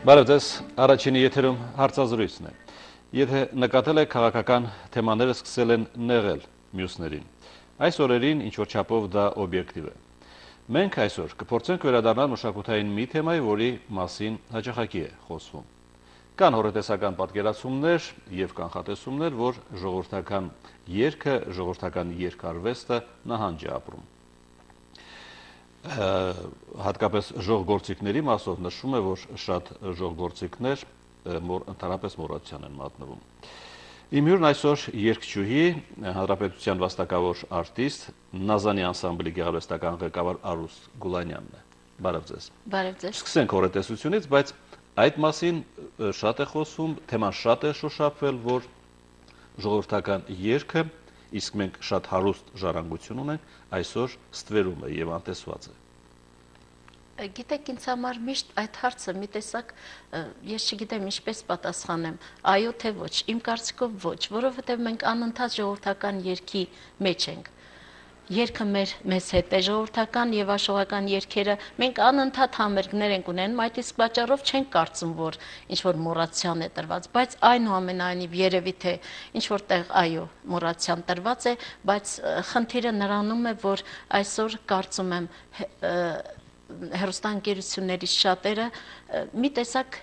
Բարև ձեզ, առաջինի եթերում հարցազրույցն է։ Եթե նկատել եք քաղաքական թեմաները սկսել են նեղել մյուսներին։ Այս օրերին ինչ-որ չափով դա օբյեկտիվ է։ Մենք այսօր կփորձենք վերադառնալ մշակութային մի թեմայի, որի մասին հաճախակի է խոսվում։ Կան հորետեսական պատկերացումներ և կանխատեսումներ, որ ժողովրդական երգը, ժողովրդական երգարվեստը նահանջ է ապրում։ Հատկապես ժողգործիքների մասով նշվում է, որ շատ ժողգործիքներ ընդհանրապես մոռացության են մատնվում։ Իմ հյուրն այսօր երգչուհի, հանրապետության վաստակավոր արտիստ, Նազանի անսամբլի գեղարվեստական ղեկավար Արուստ Գուլանյանն է։ Բարև ձեզ։ Բարև ձեզ։ Սկսենք հորետեսությունից, բայց այդ մասին շատ է խոսում, թեման շատ է շոշափվել, որ ժողովրդական երգը, իսկ մենք շատ հարուստ ժառանգություն ունենք, այսօր ստվերում է և անտեսված է։ Գիտեք, ինձ համար միշտ այդ հարցը մի տեսակ, ես չգիտեմ ինչպես պատասխանեմ, այո թե ոչ, իմ կարծիքով ոչ, որովհետև մենք անընդհատ ժողովրդական երգի մեջ ենք։ Երգը մեզ հետ է, ժողովրդական եւ աշխողական երգերը, մենք անընդհատ համերգներ ենք ունենում, այդ իսկ պատճառով չենք կարծում, որ ինչ-որ մոռացիան է տրված, բայց այնուամենայնիվ երևի թե ինչ-որտեղ այո, մոռացիան տրված է, բայց խնդիրը նրանում է, որ այսօր կարծում եմ հեռուստաընկերություններից շատերը մի տեսակ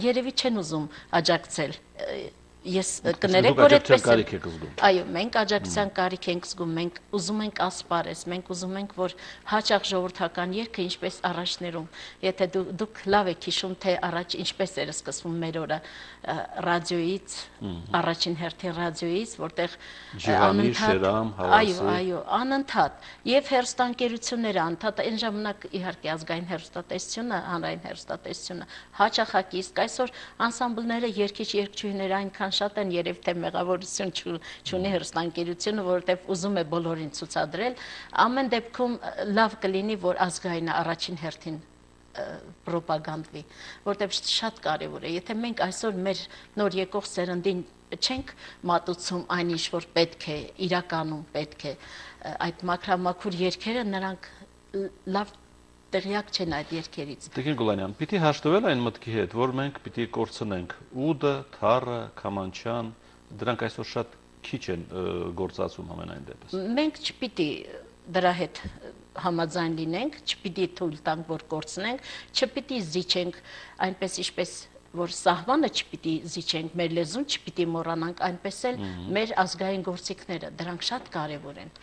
երևի չեն ուզում աջակցել։ Ես կներեք, որ այդպես է։ Այո, մենք աջակցության կարիք ենք զգում, մենք ուզում ենք ասպարեզ, մենք ուզում ենք, որ հաճախ ժողովրդական երգը ինչպես առաջներում, եթե դուք լավ եք հիշում, թե առաջ ինչպես էր սկսվում մեր օրը ռադիոից, առաջին հերթին ռադիոից, որտեղ այո, անընդհատ, եւ հեռուստաընկերությունները անընդհատ, այն ժամանակ իհարկե ազգային հեռուստատեսությունը, հանրային հեռուստատեսությունը հաճախակի, իսկ այսօր անսամբլները երգիչ-երգչուհիները այնքան շատ են, երևի թե մեղավորություն չունի հեռուստաընկերությունը, որովհետև ուզում է բոլորին ցուցադրել, ամեն դեպքում լավ կլինի, որ ազգայինը առաջին հերթին պրոպագանդվի, որովհետև շատ կարևոր է, եթե մենք այսօր մեր նոր եկող սերնդին չենք մատուցում այն ինչ որ պետք է, իրականում պետք է, այդ մաքրամաքուր երգերը նրանք լավ տեղյակ չեն այդ երգերից։ Տիկին Գուլանյան, պիտի հաշտվել այն մտքի հետ, որ մենք պիտի կորցնենք ուդը, թառը, քամանչան, դրանք այսօր շատ քիչ են գործածում ամենայն դեպս։ Մենք չպիտի դրա հետ համաձայն լինենք, չպիտի թույլ տանք, որ կորցնենք, չպիտի զիջենք այնպես ինչպես որ սահմանը չպիտի զիջենք, մեր լեզուն չպիտի մոռանանք, այնպես էլ մեր ազգային գործիքները, դրանք շատ կարևոր են։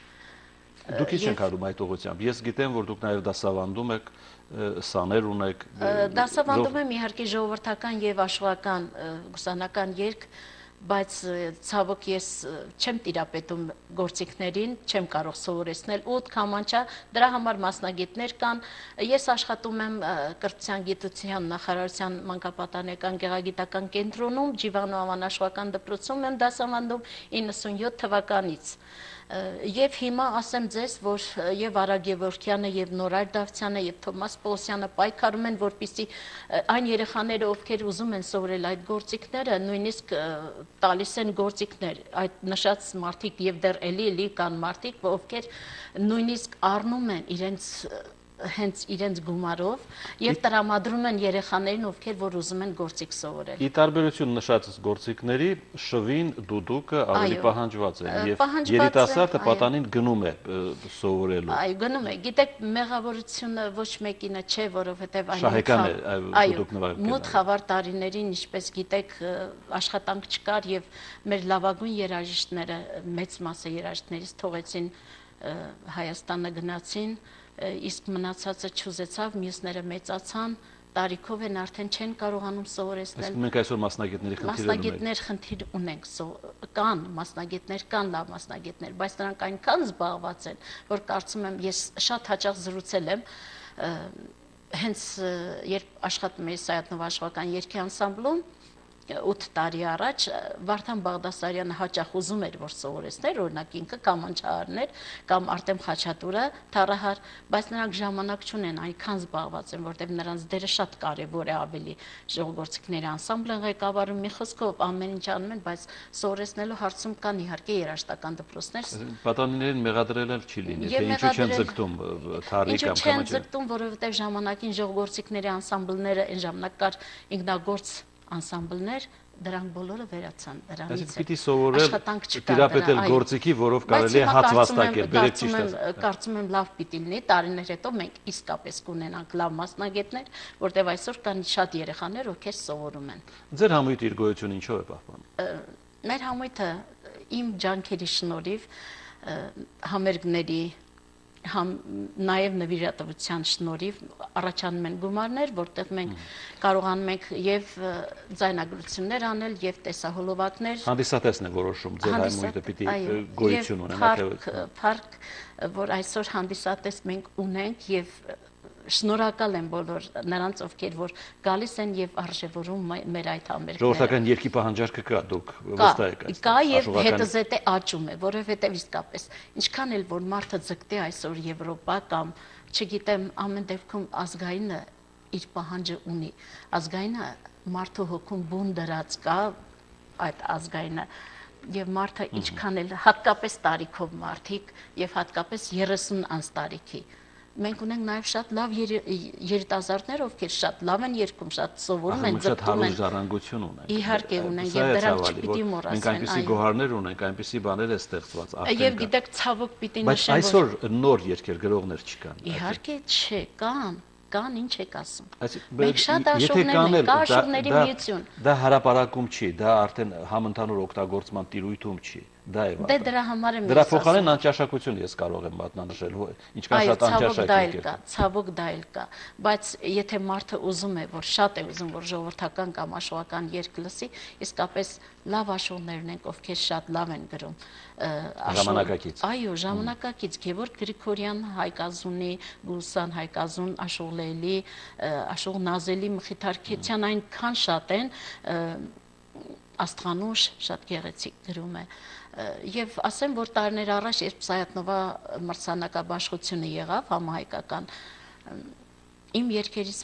Դուք ինչ եք անում այդ ուղղությամբ։ Ես գիտեմ, որ դուք նաև դասավանդում եք, սաներ ունեք։ Դասավանդում եմ իհարկե ժողովրդական եւ աշխողական ուսանական երգ, բայց ցավոք ես չեմ տիրապետում գործիքներին, չեմ կարող սովորեցնել ուդ, քամանչա, դրա համար մասնագետներ կան։ Ես աշխատում եմ կրթության գիտության նախարարության մանկապատանեկան գեղագիտական կենտրոնում, Ջիվանո անվան աշխողական դպրոցում եմ դասավանդում 97 թվականից։ Եվ հիմա ասեմ ձեզ, որ եւ Արա Գևորգյանը եւ Նորայր Դավթյանը եւ Թոմաս Պողոսյանը պայքարում են, որպեսզի այն երեխաները, ովքեր ուզում են սովորել այդ գործիքները, նույնիսկ տալիս են գործիքներ, այդ նշած մարդիկ եւ դեռ էլի կան մարդիկ, ովքեր նույնիսկ առնում են հենց իրենց գումարով եւ տրամադրում են երեխաներին, ովքեր որ ուզում են գործիք սովորել։ Ի տարբերություն նշած գործիքների, շվին, դուդուկը ավելի պահանջված են եւ երիտասարդը պատանին գնում է սովորելու։ Այո, գնում է։ Գիտեք, մեղավորությունը ոչ մեկինը չէ, որովհետեւ այն մութ խավար տարիներին, ինչպես գիտեք, աշխատանք չկար եւ մեր լավագույն երաժիշտները, մեծ մասը երաժիշտներից թողեցին Հայաստանը գնացին, իսկ մնացածը չուզեցավ, մյուսները մեծացան, տարիքով են արդեն չեն կարողանում սովորեցնել։ Մենք այսօր մասնագետների խնդիր ունենք, կան մասնագետներ, կան լավ մասնագետներ, բայց նրանք այնքան զբաղված են, որ կարծում եմ, ես շատ հաճախ զրուցել եմ, հենց երբ աշխատում էի Սայաթնով աշխողական երգի անսամբլում, 8 տարի առաջ Վարդան Բաղդասարյանը հաճախ ուզում էր որ սովորեցներ, օրինակ ինքը կամ Անչարներ կամ Արտեմ Խաչատուրը թառահար, բայց նրանք ժամանակ չունեն, այնքան զբաղված են, որտեղ նրանց դերը շատ կարևոր է ավելի ժողովրդիկների անսամբլը ղեկավարում, մի խոսքով ամեն ինչ անում են, բայց սովորեցնելու հարցում կան իհարկե երաժշտական դպրոցներ։ Պատանիներին մեղադրել էլ չի լինի, թե ինչու չեն ձգտում թառի կամ ինչու չեն ձգտում, որովհետև ժամանակին ժողովրդիկների անսամբլները այն ժամանակ կար ինքնագործ անսամբլներ, դրանք բոլորը վերացան, դրանից պիտի սովորել տիրապետել գործիքի, որով կարելի է հաց վաստակել, բերեք ճիշտ է։ Կարծում եմ լավ պիտի լինի, տարիներ հետո մենք իսկապես կունենանք լավ մասնագետներ, որտեղ այսօր կան շատ երեխաներ, ովքեր սովորում են։ Ձեր համույթը իր գոյությունը ինչով է պահպանում։ Մեր համույթը իմ ջանքերի շնորհիվ համերգների նաև նվիրատվության շնորհիվ առաջանում են գումարներ, որտեղ մենք կարողանում ենք եւ ձայնագրություններ անել եւ տեսահոլովակներ։ Հանդիսատեսն է որոշում ձեր համույթը պիտի գոյություն ունենա թե փառք, որ այսօր հանդիսատես մենք ունենք եւ շնորհակալ եմ բոլոր նրանց, ովքեր որ գալիս են եւ արժևորում մեր այդ համերգները։ Ժողովրդական երկի պահանջարկը կա, դուք վստահ եք այստեղ։ Կա եւ հետզհետե աճում է, որովհետեւ իսկապես ինչքան էլ որ մարդը ձգտի այսօր Եվրոպա կամ, չգիտեմ, ամեն դեպքում ազգայինը իր պահանջը ունի։ Ազգայինը մարդու հոգում բուն դրած կա այդ ազգայինը եւ մարդը ինչքան էլ հատկապես տարիքով մարդիկ եւ հատկապես 30 անց տարիքի մենք ունենք նաև շատ լավ երիտասարդներ, ովքեր շատ լավ են երգում, շատ սովորում են, ձգտում են։ Շատ հարուստ ժառանգություն ունենք։ Իհարկե ունենք, եւ դրանք չպիտի մոռացվեն։ Մենք այնպիսի գոհարներ ունենք, այնպիսի բաներ է ստեղծված։ Եվ գիտեք, ցավոք պիտի նշեմ, որ այսօր նոր երգեր գրողներ չկան։ Իհարկե չէ, կան, ինչ եք ասում։ Մենք շատ աշուղներ ենք, կա աշուղների միություն։ Դա հարապարակում չի, դա արդեն համընդհանուր օգտագործման տիրույթում չի։ Դա է։ Դե դրա համար եմ դրա փոխարեն անճաշակություն ես կարող եմ մատնանշել, ինչքան շատ անճաշակ կա, ցավոք դա էլ կա, բայց եթե մարդը ուզում է, որ շատ է ուզում, որ ժողովրդական կամ աշուղական երգ լսի, իսկապես լավ աշուղներն են, ովքեր շատ լավ են գրում։ Ժամանակակից։ Այո, ժամանակակից Գևորգ Գրիգորյան, Հայկազունի, Գուլսան Հայկազուն, Աշուղ Լեյլի, Աշուղ Նազելի, Մխիթար Քեթյան այնքան շատ են, Աստղանուշ շատ գեղեցիկ գրում է։ Եվ ասեմ, որ տարիներ առաջ, երբ Սայաթնովա մրցանակաբաշխությունը եղավ համահայկական, իմ երգերից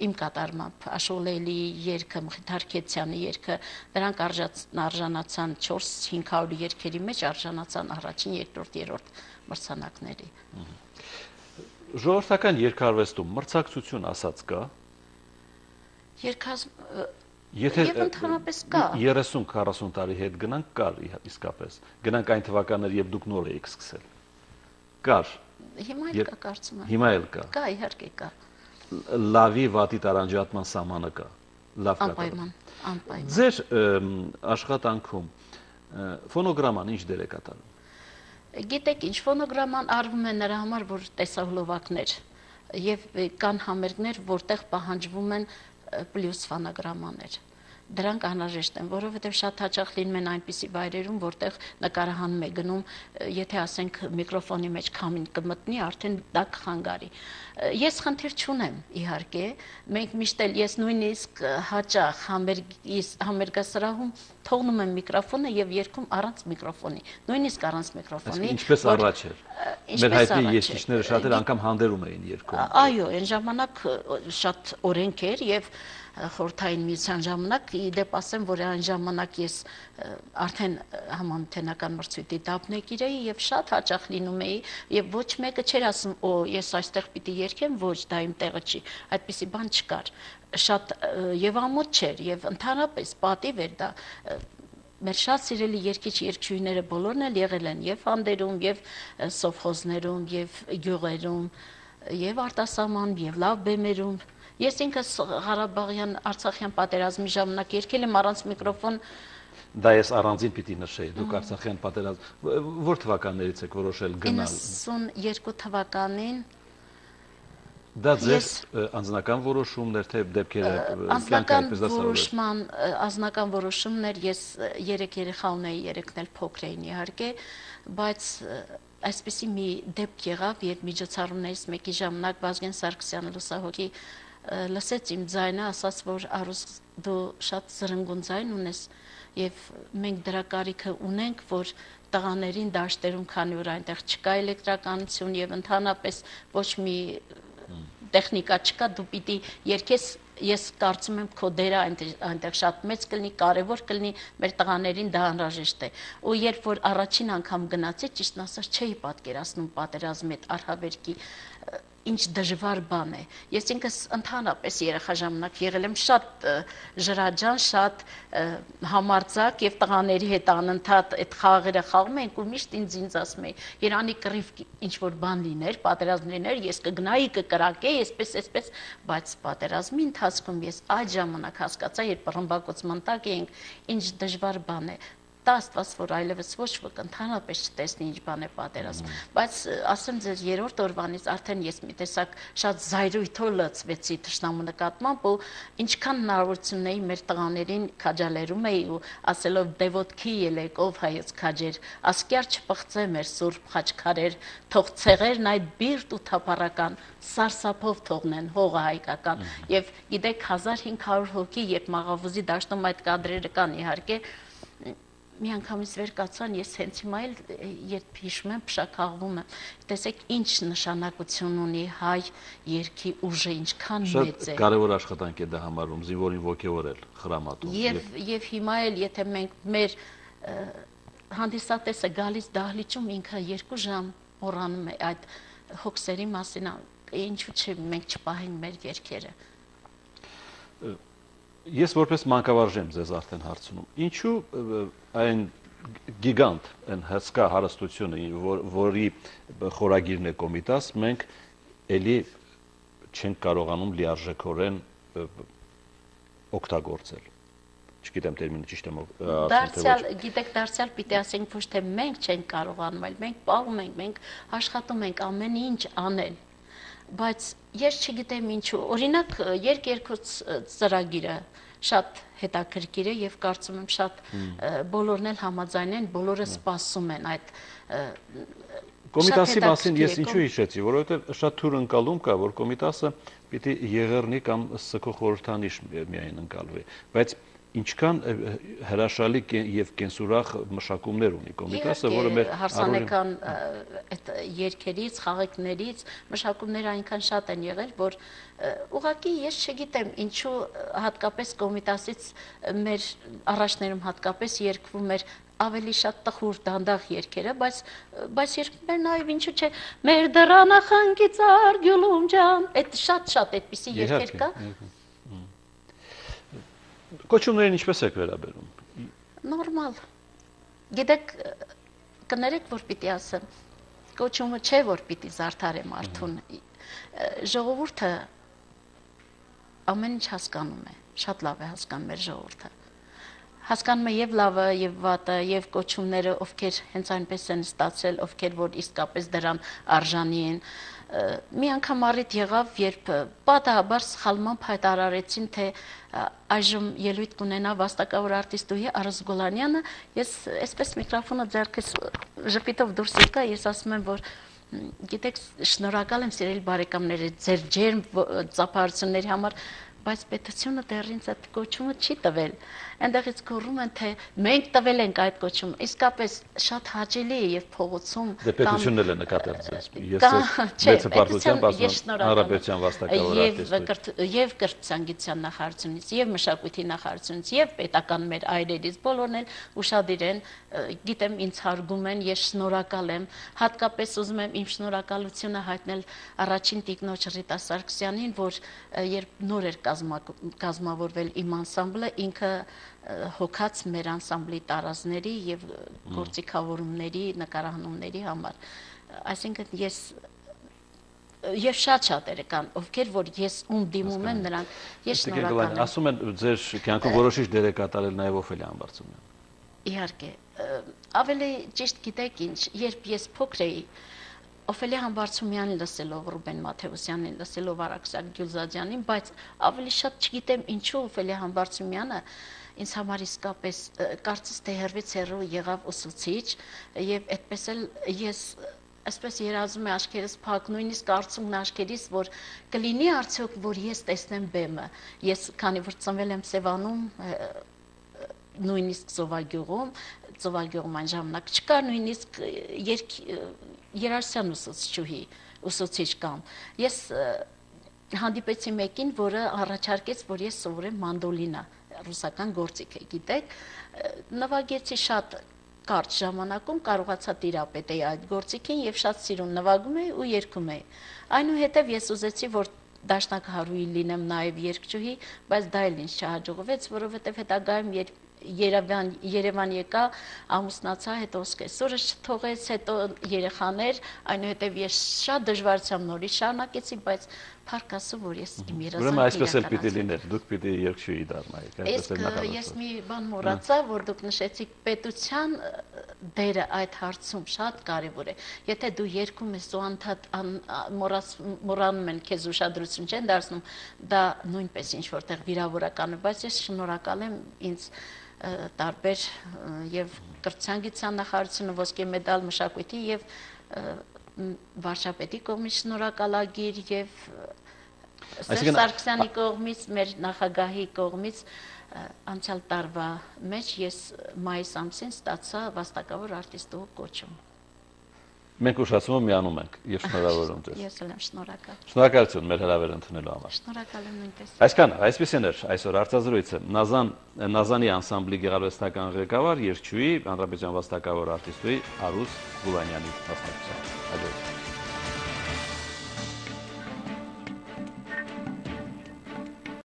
իմ կատարմամբ Աշուղ Լեյլի երգը, Մխիթար Քեթյանի երգը, դրանք արժանացան 400-500 երգերի մեջ արժանացան առաջին, երկրորդ, երրորդ մրցանակների։ Ժողովրդական երգարվեստում մրցակցություն ասած կա։ Եվ ընդհանրապես կա։ 30-40 տարի հետ գնանք, կար իսկապես։ Գնանք այն թվականներ, երբ դուք նոր էիք սկսել։ Կար։ Հիմա էլ կա, կարծում եմ։ Հիմա էլ կա։ Կա, իհարկե կա։ Լավի վատի տարանջատման սահմանը կա։ Լավ կա։ Անպայման։ Ձեր աշխատանքում ֆոնոգրաման ինչ դեր է կատարում։ Գիտեք ինչ, ֆոնոգրաման արվում է նրա համար, որ տեսահոլովակներ եւ կան համերգներ, որտեղ պահանջվում են պլյուս ֆոնոգրամաներ։ Դրանք անհրաժեշտ են, որովհետև շատ հաճախ լինում են այնպիսի վայրերում, որտեղ նկարահանում է գնում, եթե ասենք միկրոֆոնի մեջ քամին կմտնի, արդեն դա կխանգարի։ Ես խնդիր չունեմ, իհարկե, մենք միշտ էլ ես նույնիսկ հաճախ համերգասրահում թողնում եմ միկրոֆոնը եւ երգում առանց միկրոֆոնի, նույնիսկ առանց միկրոֆոնի։ Ինչպես առաջ էր։ Մեր հայտնի երգիչները շատ անգամ հանդերում էին երգում։ Այո, այն ժամանակ շատ օրենք էր եւ խորհրդային միության ժամանակ, իդեպ ասեմ, որ այն ժամանակ ես արդեն համանթենական մրցույթի դափնեկիր էի եւ շատ հաճախ լինում էի եւ ոչ մեկը չէր ասում, օ, ես այստեղ պիտի երգեմ, ոչ, դա իմ տեղը չի, այդպիսի բան չկար, շատ եւ ամոթ չէր եւ ընդհանրապես պատիվ էր դա։ Մեր շատ սիրելի երգիչ երգչուհիները բոլորն էլ եղել են եւ հանդերում, եւ սովխոզներում, եւ գյուղերում, եւ արտասահման, եւ լավ բեմերում։ Ես ինքս Ղարաբաղյան Արցախյան պատերազմի ժամանակ երգել եմ առանց միկրոֆոն։ Դա ես առանձին պիտի նշեի, դուք Արցախյան պատերազմ որ թվականներից եք որոշել գնալ։ 92 թվականին։ Դա ձեր անձնական որոշումներ, թե դեպքերը անձնական որոշումներ, ես 3 երեխա ունեի, 3-ն էլ փոքր էին իհարկե, բայց այսպեսի մի դեպք եղավ, երբ միջոցառումներից մեկի ժամանակ Վազգեն Սարգսյանը լուսահոգի լսեց իմ ձայնը, ասաց, որ Արուս դու շատ զրնգուն ձայն ունես եւ մենք դրա կարիքը ունենք, որ տղաներին դաշտերում, քանի որ այնտեղ չկա էլեկտրականություն եւ ընդհանրապես ոչ մի տեխնիկա չկա, դու պիտի երկես, ես կարծում եմ քո դերը այնտեղ շատ մեծ կլինի, կարևոր կլինի, մեր տղաներին դա անհրաժեշտ է։ Ու երբ որ առաջին անգամ գնացի, ճիշտն ասած չէի պատկերացնում պատերազմի այդ արհավերքի ինչ դժվար բան է։ Ես ինքս ընդհանրապես երեխա ժամանակ եղել եմ շատ ժրաջան, շատ համարձակ եւ տղաների հետ անընդհատ այդ խաղերը խաղում ենք ու միշտ ինձ ասում էի, Երանի կռիվ ինչ որ բան լիներ, պատերազմ լիներ, ես կգնայի, կկրակեի, այսպես, բայց պատերազմի ընթացքում ես այդ ժամանակ հասկացա, երբ ռմբակոծման տակ էինք, ինչ դժվար բան է։ Աստված որ այլևս ոչ ոք ընդհանրապես չտեսնի ինչ բան է պատերազմ, բայց ասեմ ձեզ երրորդ օրվանից արդեն ես մի տեսակ շատ զայրույթով լցվեցի թշնամու նկատմամբ ու ինչքան հնարավորություն ունեի մեր տղաներին քաջալերում էի ու ասելով դե ոտքի ելեք ով հայոց քաջեր, ասկյար չփղծե մեր սուրբ խաչքարեր, թող ցեղերն այդ բիրտ ու թափառական սարսափով թողնեն հողը հայկական եւ գիտեք 1500 հոգի երբ մաղավուզի դաշտում այդ կադրերը կան իհարկե մի անգամից վեր կացան, ես հենց հիմա էլ երբ հիշում եմ, փշաքաղվում եմ, տեսեք ինչ նշանակություն ունի հայ երկի ուժը, ինչքան մեծ է։ Շատ կարևոր աշխատանք է դա համարվում, զինվորին ոգևորել, խրամատում։ Եվ հիմա էլ եթե մենք մեր հանդիսատեսը գալիս դահլիճում ինքը 2 ժամ մոռանում է այդ հոգսերի մասին, ինչու՞ չէ մենք չպահենք մեր երկերը։ Ես որպես մանկավարժ եմ ձեզ արդեն հարցնում, ինչու այն գիգանտ, այն հսկա հարստությունը, որի խորագիրն է Կոմիտաս, մենք էլի չենք կարողանում լիարժեքորեն օգտագործել։ Չգիտեմ տերմինը ճիշտ եմ գիտեք, դարձյալ պիտի ասենք ոչ թե մենք չենք կարողանում, այլ մենք պահում ենք, մենք աշխատում ենք ամեն ինչ անել։ Բայց ես չգիտեմ ինչու, օրինակ երկերկրոց ծրագիրը շատ հետաքրքիր է եւ կարծում եմ շատ բոլորն էլ համաձայն են, բոլորը սպասում են այդ Կոմիտասի մասին ես ինչու հիշեցի, որովհետեւ շատ թույլ ընկալում կա, որ Կոմիտասը պիտի եղեռնի կամ սգո խորհրդանիշ միայն ընկալվի, բայց ինչքան հրաշալի եւ կենսուրախ մշակումներ ունի Կոմիտասը, որը մեր հարսանեկան այդ երկերից, խաղեկներից մշակումները այնքան շատ են եղել, որ ուղղակի ես չգիտեմ ինչու հատկապես Կոմիտասից մեր առաջներում հատկապես երկվում էր ավելի շատ տխուր դանդաղ երգերը, բայց երկներ նաեւ ինչու՞ չէ մեր դռանը խնկի ծար գյուլում ջան, այդ շատ այդպիսի երգեր կա։ Կոչումներին ինչպես եք վերաբերում։ Նորմալ։ Գիտեք, կներեք, որ պիտի ասեմ, կոչումը չէ, որ պիտի զարդարե մարդուն։ Ժողովուրդը ամեն ինչ հասկանում է, շատ լավ է հասկանում մեր ժողովուրդը։ Հասկանում է եւ լավը, եւ վատը, եւ կոչումները, ովքեր հենց այնպես են ստացել, ովքեր որ իսկապես դրան արժանի են։ Մի անգամ առիթ եղավ, երբ պատահաբար սխալմամբ հայտարարեցին, թե այժմ ելույթ կունենա վաստակավոր արտիստուհի Արուս Գուլանյանը, ես այսպես միկրոֆոնը ձեռքս ժպիտով դուրս եկա, ես ասում եմ, որ գիտեք, շնորհակալ եմ սիրելի բարեկամներ, ձեր ջերմ ծափարությունների համար, բայց պետությունը դեռ ինձ այդ կոչումը չի տվել։ Այնտեղից գոռում են, թե մենք տվել ենք այդ կոչումը։ Իսկապես շատ հաճելի է եւ փողոցում Դե պետությունն էլ է նկատել ձեզ։ Ես մեծապարտությամբ ասում եմ հանրապետության վաստակավոր արտիստը։ Եվ կրթության գիտության նախարարությունից, եւ մշակույթի նախարարությունից, եւ պետական մեր այրերից բոլորն էլ ուշադիր են, գիտեմ ինձ հարգում են, ես շնորհակալ եմ, հատկապես ուզում եմ իմ շնորհակալությունը հայտնել առաջին տիկնոջ Ռիտա Սարգսյանին, որ երբ նոր էր կազմավորվել իմ անսամբլը, ինքը հոգաց մեր անսամբլի տարազների եւ գործիքավորումների, նկարահանումների համար։ Այսինքն եւ շատ-շատերը կան, ովքեր որ ես ում դիմում եմ նրանք, ես շնորհակալ եմ։ Ասում են ձեր կյանքում որոշիչ դեր է կատարել նաեւ Օֆելիա Համբարձումյանը։ Իհարկե, ավելի ճիշտ գիտեք ինչ, երբ ես փոքր էի, Օֆելիա Համբարձումյանին լսելով, Ռուբեն Մաթեոսյանին լսելով, Արաքսակ Գյուլզադյանին, բայց ավելի շատ չգիտեմ ինչու Օֆելիա Համբարձումյանը ինձ համար իսկապես կարծես թե հերվից հեռու եղավ ուսուցիչ եւ այդպես էլ ես այսպես երազում է աչքերս փակ, նույնիսկ կարծում աչքերիս, որ կլինի արդյոք, որ ես տեսնեմ բեմը։ Ես քանի որ ծնվել եմ Սևանում, նույնիսկ Ծովագյուղում այն ժամանակ չկար նույնիսկ երաժշտության ուսուցիչ կամ։ Ես հանդիպեցի մեկին, որը առաջարկեց, որ ես սովորեմ մանդոլինա, ռուսական գործիք է, գիտեք, նվագեցի շատ կարճ ժամանակում, կարողացա տիրապետեի այդ գործիքին եւ շատ սիրուն նվագում էի ու երգում էի։ Այնուհետև ես ուզեցի, որ դաշնակահարուհի լինեմ նաև երգչուհի, բայց դա էլ ինձ չհաջողվեց, որովհետև հետագայում Երևան եկա, ամուսնացա, հետո սկեսուրս չթողեց, հետո երեխաներ, այնուհետև ես շատ դժվարությամբ նորից շարունակեցի, բայց փառք Աստծո, որ ես իմ երազանքն Ուրեմն այսպես էլ պիտի լիներ, դուք պիտի երգչուհի դառնայիք, այսպես էլ նախատեսված։ Ես մի բան մոռացա, որ դուք նշեցիք պետության դերը այդ հարցում շատ կարևոր է։ Եթե դու երգում ես ու անդադ մոռանում են քեզ ուշադրություն չեն դարձնում, դա նույնպես ինչ որտեղ վիրավորական է, բայց ես շնորհակալ եմ ինձ տարբեր եւ կրթության գիտության նախարարությունը ոսկե մեդալ մշակույթի եւ վարչապետի կողմից շնորհակալագիր եւ Սերժ Սարգսյանի կողմից, մեր նախագահի կողմից անցյալ տարվա մեջ ես մայիս ամսին ստացա վաստակավոր արտիստուհու կոչում։ Մենք ուշացումը միանում ենք եւ շնորհավորում ձեզ։ Ես էլ եմ շնորհակալ։ Շնորհակալություն մեր հրավերը ընդունելու համար։ Շնորհակալ եմ նույնպես։ Այսքան, այսպեսին էր այսօր արտազրույցը Նազանի անսամբլի գեղարվեստական ղեկավար, երգչուհի, հանրապետության վաստակավոր արտիստուհի Արուս Գուլանյանի մասնակցությամբ։